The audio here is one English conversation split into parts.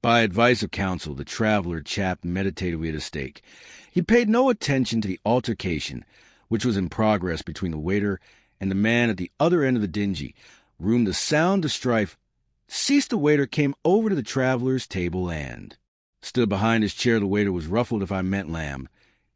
By advice of counsel, the traveler chapped meditatively at his steak. He paid no attention to the altercation, which was in progress between the waiter and the man at the other end of the dingy room. The sound of strife ceased. The waiter came over to the traveler's table and stood behind his chair. The waiter was ruffled if I meant lamb.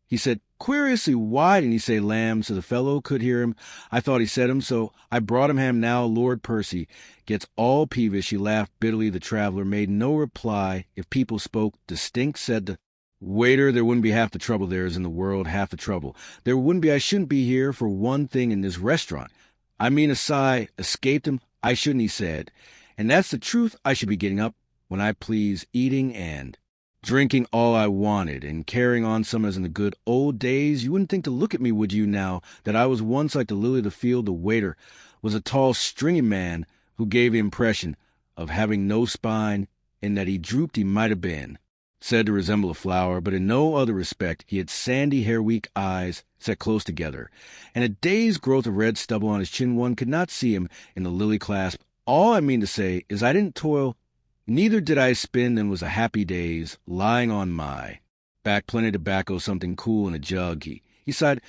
He said, "Curiously, why didn't he say lamb so the fellow could hear him? I thought he said him, so I brought him ham. Now Lord Percy gets all peevish." He laughed bitterly. The traveler made no reply. If people spoke distinct, said the waiter, "There wouldn't be half the trouble there is in the world, half the trouble. There wouldn't be. I shouldn't be here for one thing in this restaurant. I mean," a sigh escaped him. "I shouldn't," he said. "And that's the truth. I should be getting up when I please, eating and drinking all I wanted, and carrying on some as in the good old days. You wouldn't think to look at me, would you, now, that I was once like the lily of the field?" The waiter was a tall, stringy man who gave the impression of having no spine. In that he drooped, he might have been said to resemble a flower, but in no other respect. He had sandy hair, weak eyes set close together, and a day's growth of red stubble on his chin. One could not see him in the lily clasp. All I mean to say is I didn't toil, neither did I spin, and was a happy days, lying on my back, plenty of tobacco, something cool in a jug. He sighed.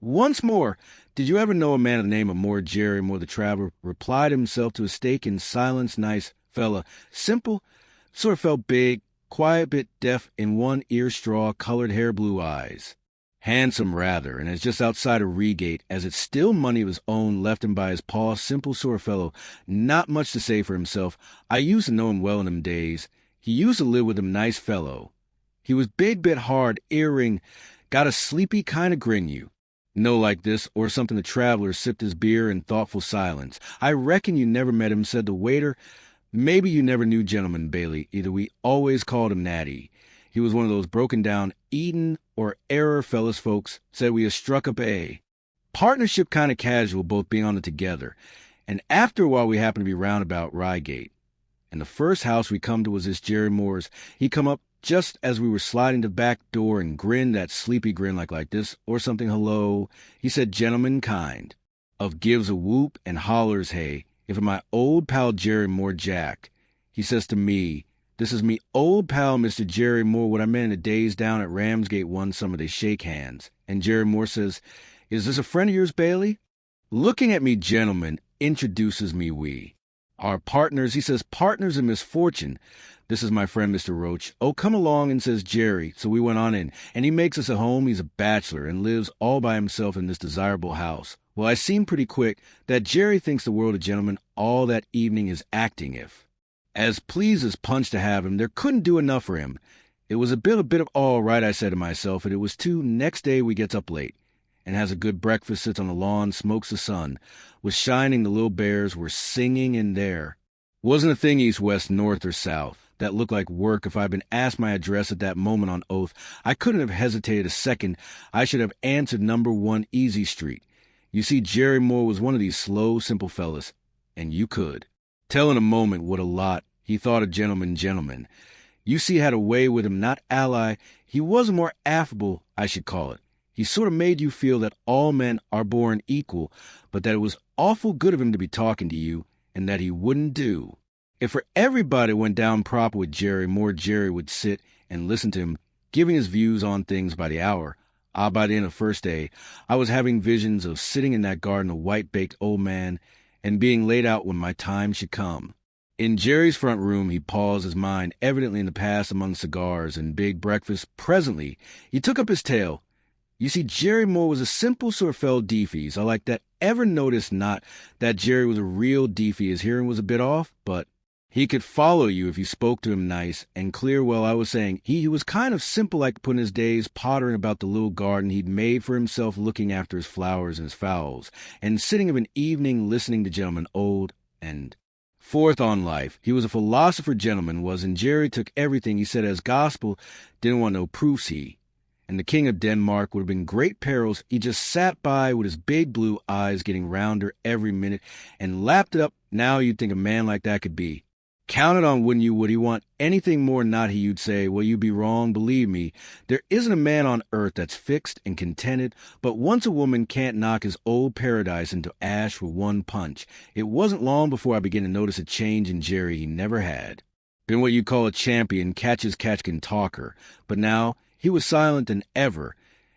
"Once more, did you ever know a man of the name of More Jerry More?" The traveler replied himself to his steak in silence. "Nice fella, simple, sort of felt big, quiet, bit deaf in one ear, straw-colored hair, blue eyes. Handsome, rather, and is just outside of Reigate, as it's still money of his own left him by his pa. Simple sort of fellow, not much to say for himself. I used to know him well in them days. He used to live with him, nice fellow. He was big, bit hard, earring, got a sleepy kind of grin you know like this, or something." The traveler sipped his beer in thoughtful silence. "I reckon you never met him," said the waiter. "Maybe you never knew Gentleman Bailey, either. We always called him Natty. He was one of those broken-down Eden or error fellas folks. Said we had struck up a partnership kind of casual, both being on it together. And after a while we happened to be round about Reigate. And the first house we come to was this Jerry Moore's. He come up just as we were sliding the back door and grinned that sleepy grin like this, or something. Hello. He said, gentleman kind. Of gives a whoop and hollers, hey, if my old pal Jerry Moore Jack. He says to me, this is me old pal Mr. Jerry Moore, what I met in the days down at Ramsgate one summer. They shake hands. And Jerry Moore says, is this a friend of yours, Bailey? Looking at me, gentleman, introduces me we. Our partners, he says, partners in misfortune. This is my friend, Mr. Roach. Oh, come along, and says Jerry. So we went on in, and he makes us a home. He's a bachelor and lives all by himself in this desirable house. Well, I seen pretty quick that Jerry thinks the world of gentlemen all that evening is acting if. As pleased as Punch to have him, there couldn't do enough for him. It was a bit of all right, I said to myself, and it was too. Next day we gets up late and has a good breakfast, sits on the lawn, smokes the sun. Was shining, the little bears were singing in there. Wasn't a thing east, west, north, or south that looked like work. If I'd been asked my address at that moment on oath, I couldn't have hesitated a second. I should have answered number 1 Easy Street. You see, Jerry Moore was one of these slow, simple fellas, and you could tell in a moment what a lot he thought of gentleman. You see, had a way with him, not ally. He wasn't more affable, I should call it. He sort of made you feel that all men are born equal, but that it was awful good of him to be talking to you, and that he wouldn't do. If for everybody went down proper with Jerry, More Jerry would sit and listen to him, giving his views on things by the hour. By the end of the first day, I was having visions of sitting in that garden, a white-baked old man, and being laid out when my time should come. In Jerry's front room, he paused, his mind evidently in the past among cigars and big breakfast. Presently, he took up his tale. You see, Jerry Moore was a simple sort of fell deefies. I like that. Ever noticed not that Jerry was a real deefy? His hearing was a bit off, but he could follow you if you spoke to him nice and clear. Well, I was saying, he was kind of simple, like putting his days pottering about the little garden he'd made for himself, looking after his flowers and his fowls, and sitting of an evening listening to gentlemen old and forth on life. He was a philosopher, gentleman was, and Jerry took everything he said as gospel, didn't want no proofs, he. And the King of Denmark would have been great perils. He just sat by with his big blue eyes getting rounder every minute and lapped it up. Now you'd think a man like that could be counted on, wouldn't you? Would he want anything more? Not he. You'd say, well, you'd be wrong. Believe me, there isn't a man on earth that's fixed and contented, but once a woman can't knock his old paradise into ash with one punch. It wasn't long before I began to notice a change in Jerry he never had Been what you call a champion, catch-as-catch-can talker, but now he was silent than ever,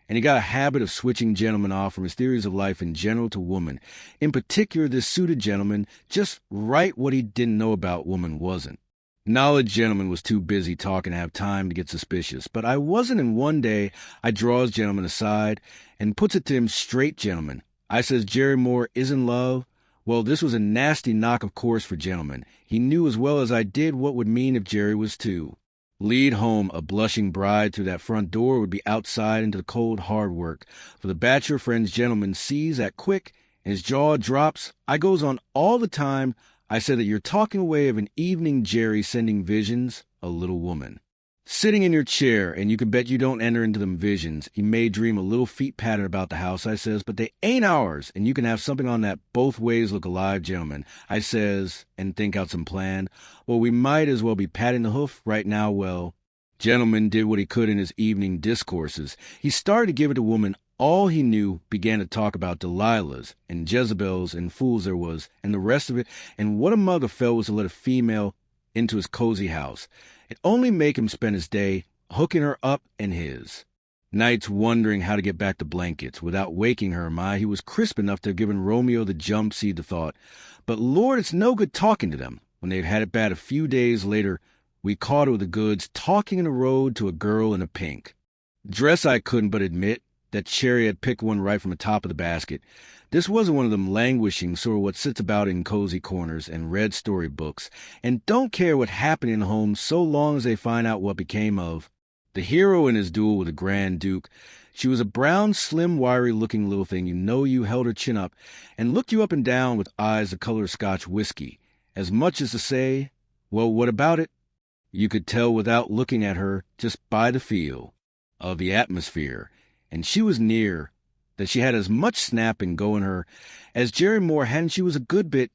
and he got a habit of switching gentlemen off from his theories of life in general to woman. In particular, this suited gentleman just right what he didn't know about woman wasn't. Knowledge gentleman was too busy talking to have time to get suspicious, but I wasn't, and one day I draws gentleman aside and puts it to him straight, gentleman. I says, Jerry Moore is in love. Well, this was a nasty knock, of course, for gentleman. He knew as well as I did what would mean if Jerry was too. Lead home a blushing bride through that front door would be outside into the cold hard work, for the bachelor friend's gentleman sees that quick, and his jaw drops. I goes on all the time. I said that you're talking away of an evening Jerry sending visions, a little woman. Sitting in your chair, and you can bet you don't enter into them visions. You may dream a little feet pattern about the house, I says, but they ain't ours, and you can have something on that both ways look alive, gentlemen, I says, and think out some plan. Well, we might as well be patting the hoof right now. Well, gentleman did what he could in his evening discourses. He started to give it to woman all he knew, began to talk about Delilahs and Jezebels and fools there was, and the rest of it, and what a mug a fellow was to let a female into his cozy house. It only make him spend his day hooking her up in his. Nights wondering how to get back to blankets without waking her. He was crisp enough to have given Romeo the jump, see the thought. But Lord, it's no good talking to them. When they'd had it bad a few days later, we caught her with the goods, talking in the road to a girl in a pink dress. I couldn't but admit that Cherry had picked one right from the top of the basket. This wasn't one of them languishing sort of what sits about in cozy corners and read storybooks and don't care what happened in home so long as they find out what became of the hero in his duel with the Grand Duke. She was a brown, slim, wiry-looking little thing. You held her chin up and looked you up and down with eyes the color of Scotch whiskey, as much as to say, well, what about it? You could tell without looking at her, just by the feel of the atmosphere. And she was near, that she had as much snap and go in her as Jerry Moore had, and she was a good bit.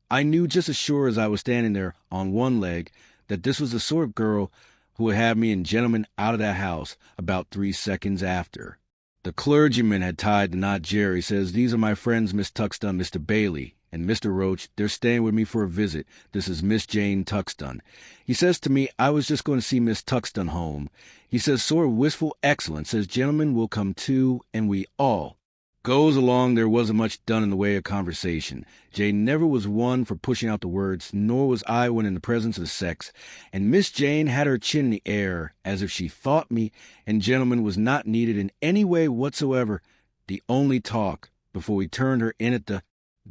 I knew just as sure as I was standing there on one leg that this was the sort of girl who would have me and gentlemen out of that house about 3 seconds after. The clergyman had tied the knot. Jerry says, these are my friends, Miss Tuxton, Mr. Bailey, and Mr. Roach. They're staying with me for a visit. This is Miss Jane Tuxton. He says to me, I was just going to see Miss Tuxton home. He says, sort of wistful, excellent. Says, gentlemen will come too, and we all. Goes along, there wasn't much done in the way of conversation. Jane never was one for pushing out the words, nor was I when in the presence of the sex, and Miss Jane had her chin in the air, as if she thought me, and gentlemen was not needed in any way whatsoever. The only talk, before we turned her in at the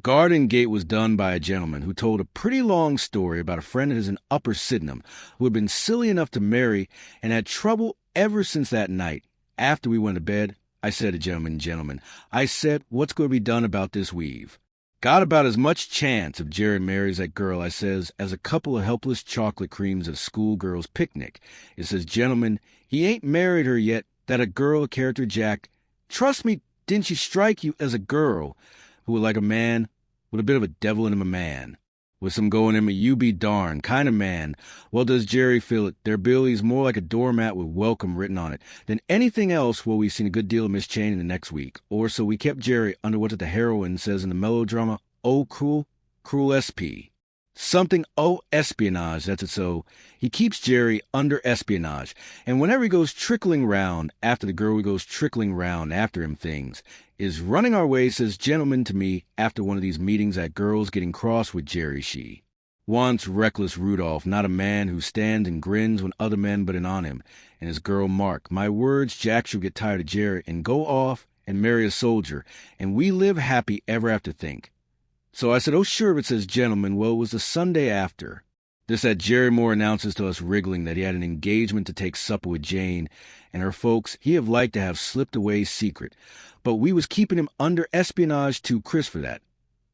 garden gate, was done by a gentleman who told a pretty long story about a friend of his in Upper Sydenham who had been silly enough to marry and had trouble ever since that night. After we went to bed, I said to gentlemen, I said, what's going to be done about this weave? Got about as much chance if Jerry marries that girl, I says, as a couple of helpless chocolate creams at a schoolgirl's picnic. It says, gentlemen, he ain't married her yet, that a girl, a character Jack. Trust me, didn't she strike you as a girl who would like a man with a bit of a devil in him, a man with some going in him, a you be darned kind of man? Well, does Jerry feel it? Their Billy's more like a doormat with welcome written on it than anything else. Well, we've seen a good deal of Miss Jane in the next week or so. We kept Jerry under what the heroine says in the melodrama, oh, cruel, cruel SP. Something, oh, espionage, that's it. So he keeps Jerry under espionage. And whenever he goes trickling round after the girl, he goes trickling round after him. Things is running our way, says gentleman to me after one of these meetings at girls getting cross with Jerry. She wants reckless Rudolph, not a man who stands and grins when other men but in on him. And his girl Mark, my words, Jack shall get tired of Jerry and go off and marry a soldier. And we live happy ever after, think. So I said, oh, sure, it says gentlemen. Well, it was the Sunday after this that Jerry Moore announces to us wriggling that he had an engagement to take supper with Jane and her folks. He have liked to have slipped away secret, but we was keeping him under espionage too crisp for that.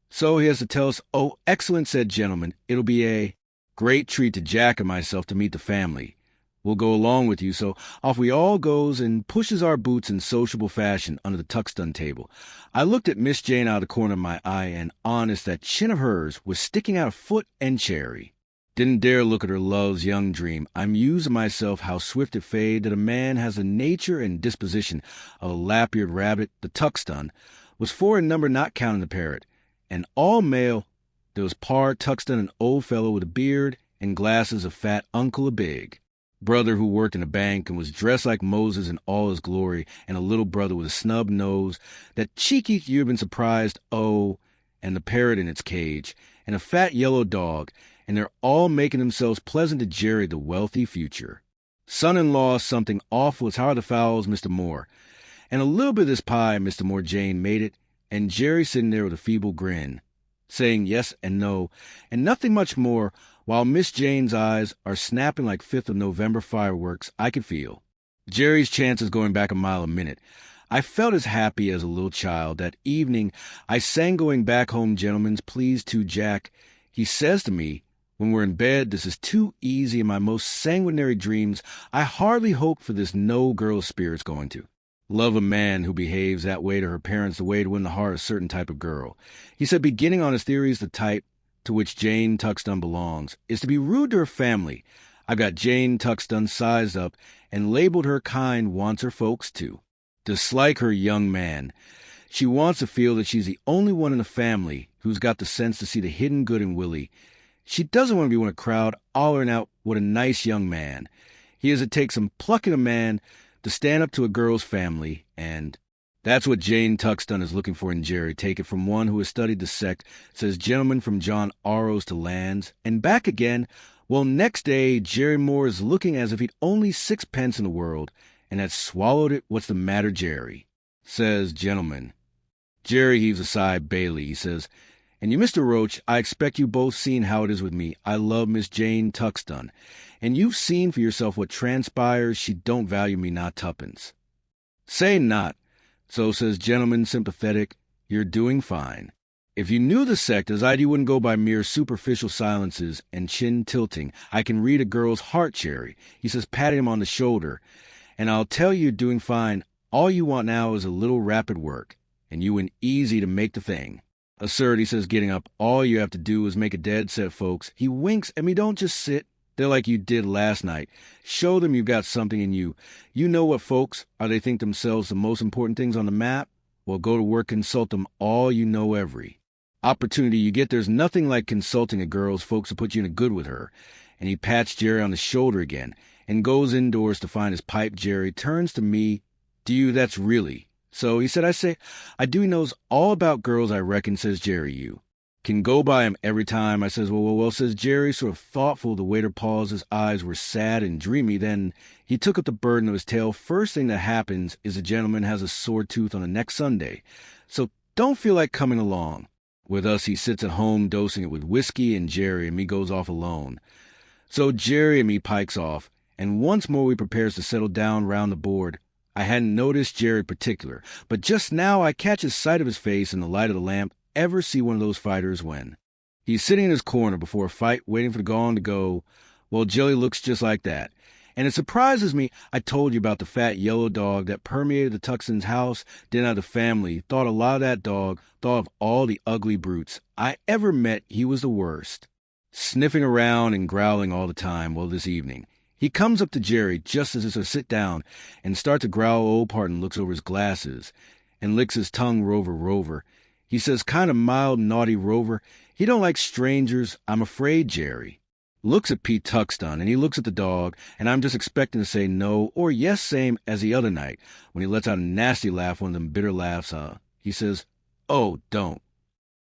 So he has to tell us, oh, excellent, said gentlemen. It'll be a great treat to Jack and myself to meet the family. We'll go along with you. So off we all goes and pushes our boots in sociable fashion under the Tuxton table. I looked at Miss Jane out of the corner of my eye, and honest, that chin of hers was sticking out a foot and cherry. Didn't dare look at her love's young dream. I mused to myself how swift it fade that a man has the nature and disposition of a lap-eared rabbit. The Tuxton was 4 in number, not counting the parrot, and all male. There was Par Tuxton, an old fellow with a beard and glasses of fat Uncle a Big. Brother who worked in a bank and was dressed like Moses in all his glory, and a little brother with a snub nose, that cheeky you've been surprised, oh, and the parrot in its cage, and a fat yellow dog, and they're all making themselves pleasant to Jerry, the wealthy future. Son-in-law something awful as how are the fowls, Mr. Moore, and a little bit of this pie, Mr. Moore Jane made it, and Jerry sitting there with a feeble grin, saying yes and no, and nothing much more, while Miss Jane's eyes are snapping like 5th of November fireworks, I could feel. Jerry's chances going back a mile a minute. I felt as happy as a little child. That evening, I sang Going Back Home, Gentlemen's Please to Jack. He says to me, when we're in bed, this is too easy in my most sanguinary dreams. I hardly hope for this no girl spirit's going to. Love a man who behaves that way to her parents, the way to win the heart of a certain type of girl. He said, beginning on his theories, the type to which Jane Tuxton belongs is to be rude to her family. I've got Jane Tuxton sized up and labeled her kind wants her folks to. Dislike her young man. She wants to feel that she's the only one in the family who's got the sense to see the hidden good in Willie. She doesn't want to be one of a crowd hollering out, what a nice young man. He has to take some pluck in a man to stand up to a girl's family, and that's what Jane Tuxton is looking for in Jerry. Take it from one who has studied the sect, says gentleman from John Arrows to Lands, and back again. Well, next day, Jerry Moore is looking as if he'd only 6 pence in the world, and had swallowed it. What's the matter, Jerry? Says gentleman. Jerry heaves a sigh. Bailey, he says, and you, Mr. Roach, I expect you both seen how it is with me. I love Miss Jane Tuxton, and you've seen for yourself what transpires. She don't value me not 2pence. Say not. So, says gentleman sympathetic, you're doing fine. If you knew the sect as I do, you wouldn't go by mere superficial silences and chin tilting. I can read a girl's heart, Jerry, he says, patting him on the shoulder, and I'll tell you you're doing fine. All you want now is a little rapid work, and you and easy to make the thing. Absurd, he says, getting up. All you have to do is make a dead set, folks. He winks at me. Don't just sit there like you did last night. Show them you've got something in you. You know what, folks? Are they think themselves the most important things on the map? Well, go to work, consult them all you know every opportunity you get. There's nothing like consulting a girl's folks to put you in a good with her. And he pats Jerry on the shoulder again and goes indoors to find his pipe. Jerry turns to me. Do you? That's really... So, he said, I do. He knows all about girls, I reckon, says Jerry. You can go by him every time. I says, well, says Jerry, sort of thoughtful. The waiter paused. His eyes were sad and dreamy. Then he took up the burden of his tale. First thing that happens is a gentleman has a sore tooth on the next Sunday. So don't feel like coming along with us. He sits at home dosing it with whiskey, and Jerry and me goes off alone. So Jerry and me pikes off, and once more we prepares to settle down round the board. I hadn't noticed Jerry particular, but just now I catches sight of his face in the light of the lamp. Ever see one of those fighters when he's sitting in his corner before a fight, waiting for the gong to go? Well, Jelly looks just like that. And it surprises me. I told you about the fat yellow dog that permeated the Tuxton's house. Didn't have the family. Thought a lot of that dog. Thought of all the ugly brutes I ever met. He was the worst. Sniffing around and growling all the time. Well, this evening he comes up to Jerry just as he sit down and start to growl. Old Parton looks over his glasses and licks his tongue. Rover. He says, kind of mild, naughty Rover. He don't like strangers. I'm afraid, Jerry. Looks at Pete Tuxton, and he looks at the dog, and I'm just expecting to say no or yes, same as the other night when he lets out a nasty laugh, one of them bitter laughs. He says, oh, don't.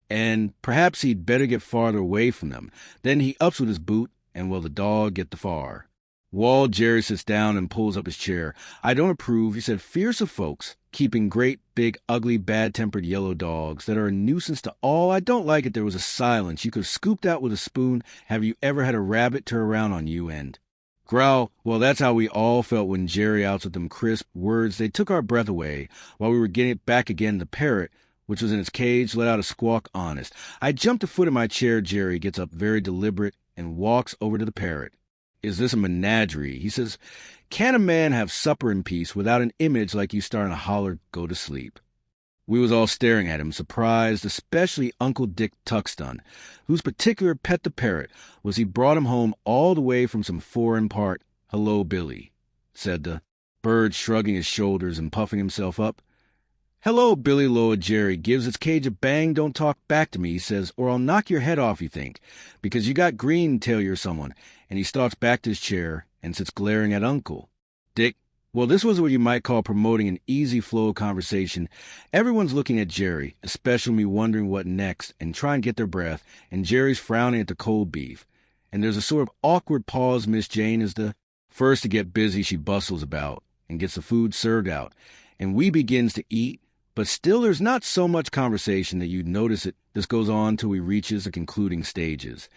And perhaps he'd better get farther away from them. Then he ups with his boot, and will the dog get the far? Wall, Jerry sits down and pulls up his chair. I don't approve, he said, fierce of folks keeping great, big, ugly, bad-tempered yellow dogs that are a nuisance to all. I don't like it. There was a silence. You could have scooped out with a spoon. Have you ever had a rabbit turn around on you and growl? Well, that's how we all felt when Jerry outs with them crisp words. They took our breath away while we were getting it back again. The parrot, which was in its cage, let out a squawk. Honest. I jumped a foot in my chair. Jerry gets up very deliberate and walks over to the parrot. Is this a menagerie? He says, can a man have supper in peace without an image like you starting to holler, go to sleep? We was all staring at him, surprised, especially Uncle Dick Tuxton, whose particular pet the parrot was he brought him home all the way from some foreign part. Hello, Billy, said the bird, shrugging his shoulders and puffing himself up. Hello, Billy Loa Jerry gives its cage a bang. Don't talk back to me, he says, or I'll knock your head off, you think, because you got green, tell you're someone. And he stalks back to his chair and sits glaring at Uncle Dick. Well, this was what you might call promoting an easy flow of conversation. Everyone's looking at Jerry, especially me wondering what next and trying to get their breath, and Jerry's frowning at the cold beef. And there's a sort of awkward pause. Miss Jane is the first to get busy. She bustles about and gets the food served out, and we begins to eat, but still there's not so much conversation that you'd notice it. This goes on till we reaches the concluding stages.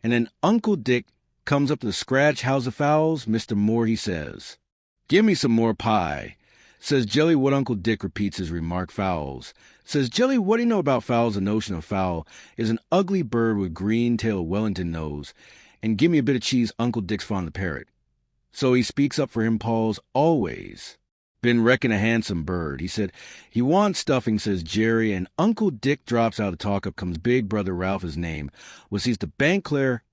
And then Uncle Dick comes up to the scratch house of fowls. Mr. Moore, he says, "Give me some more pie." Says Jelly, what Uncle Dick repeats his remark, fowls. Says Jelly, what do you know about fowls? The notion of fowl is an ugly bird with green tail, Wellington nose. And give me a bit of cheese, Uncle Dick's fond of the parrot. So he speaks up for him, Paul's always been reckoned a handsome bird. He said he wants stuffing, says Jerry, and Uncle Dick drops out of the talk. Up comes big brother Ralph, his name, was he's the bank clerk,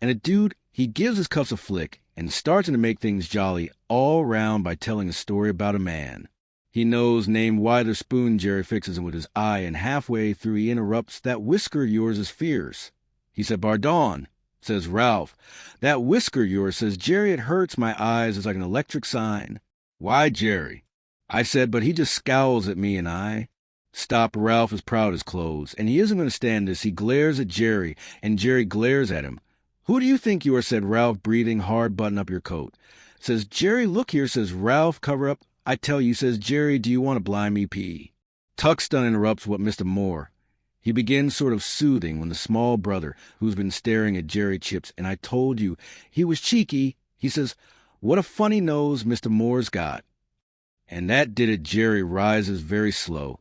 and a dude, he gives his cuffs a flick and starts to make things jolly all round by telling a story about a man he knows named Witherspoon. Jerry fixes him with his eye, and halfway through he interrupts, "That whisker of yours is fierce." He said, "Pardon," says Ralph. "That whisker of yours," says Jerry, "it hurts my eyes. It's like an electric sign." "Why, Jerry?" I said, but he just scowls at me, and I stop. Ralph is proud of his clothes, and he isn't going to stand this. He glares at Jerry, and Jerry glares at him. "Who do you think you are?" said Ralph, breathing hard. "Button up your coat." Says Jerry, "Look here," says Ralph, "cover up. I tell you," says Jerry, "do you want to blind me pee?" Tuxton interrupts what Mr. Moore. He begins sort of soothing when the small brother, who's been staring at Jerry, chips, "And I told you he was cheeky." He says, "What a funny nose Mr. Moore's got." And that did it. Jerry rises very slow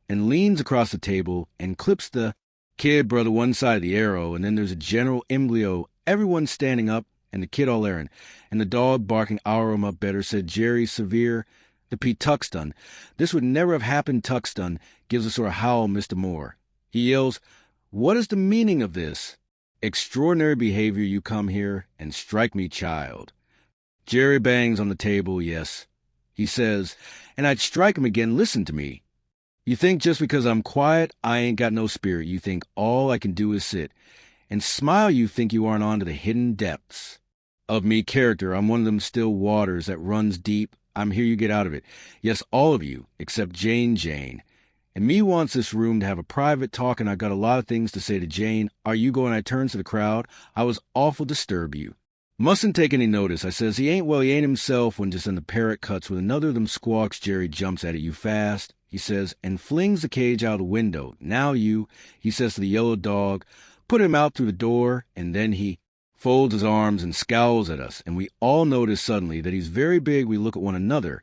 and leans across the table and clips the kid brother one side of the arrow, and then there's a general imbroglio, everyone standing up, and the kid all errand, and the dog barking "Our him up better," said Jerry, severe to Pete Tuxton. "This would never have happened." Tuxton gives a sort of howl. Mr. Moore, he yells, "What is the meaning of this extraordinary behavior? You come here and strike me, child." Jerry bangs on the table. "Yes," he says, "and I'd strike him again. Listen to me. You think just because I'm quiet, I ain't got no spirit. You think all I can do is sit and smile. You think you aren't on to the hidden depths of me character. I'm one of them still waters that runs deep. I'm here, you get out of it. Yes, all of you, except Jane. And me wants this room to have a private talk, and I got a lot of things to say to Jane. Are you going?" I turns to the crowd. "I was awful disturb you. Mustn't take any notice." I says, he ain't himself when just then the parrot cuts with another of them squawks. Jerry jumps at it. "You fast," he says, and flings the cage out the window. "Now you," he says to the yellow dog, "put him out through the door." And then he folds his arms and scowls at us, and we all notice suddenly that he's very big. We look at one another,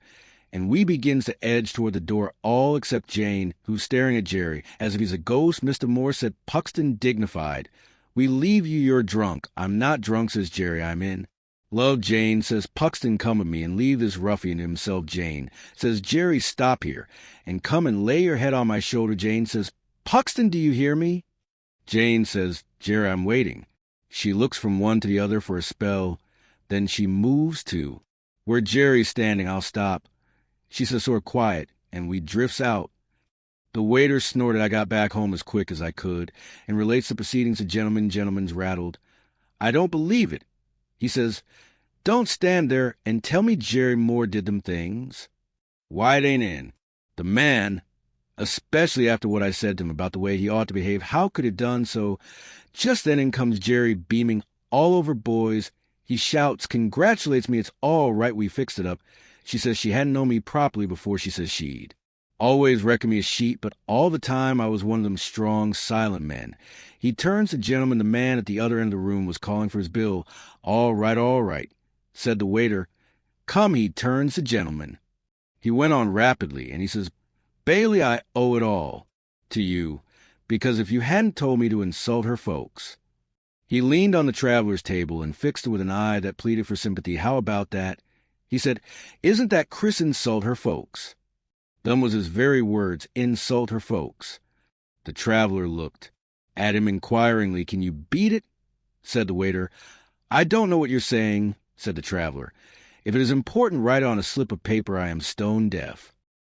and we begins to edge toward the door, all except Jane, who's staring at Jerry as if he's a ghost. Mr. Moore said, Puxton dignified, "We leave you, you're drunk." "I'm not drunk," says Jerry, "I'm in love." Jane says, "Puxton, come with me and leave this ruffian to himself." Jane says, "Jerry, stop here and come and lay your head on my shoulder." Jane says, "Puxton, do you hear me?" Jane says, "Jerry, I'm waiting." She looks from one to the other for a spell. Then she moves to where Jerry's standing. "I'll stop," she says, sort of quiet, and we drifts out. The waiter snorted. I got back home as quick as I could and relates the proceedings to gentleman's rattled. "I don't believe it." He says, "Don't stand there and tell me Jerry Moore did them things. Why, it ain't in the man, especially after what I said to him about the way he ought to behave. How could he done so?" Just then in comes Jerry, beaming all over boys. He shouts, congratulates me. It's all right. We fixed it up. She says she hadn't known me properly before. She says she'd always reckoned me a sheet, but all the time I was one of them strong, silent men. He turns to the gentleman. The man at the other end of the room was calling for his bill. All right, said the waiter. Come, he turns to the gentleman. He went on rapidly, and he says, Bailey, I owe it all to you, because if you hadn't told me to insult her folks. He leaned on the traveler's table and fixed her with an eye that pleaded for sympathy. How about that? He said, Isn't that Chris insult her folks? Them was his very words, insult her folks. The traveler looked at him inquiringly. Can you beat it? Said the waiter. I don't know what you're saying, said the traveler. If it is important, write on a slip of paper. I am stone deaf.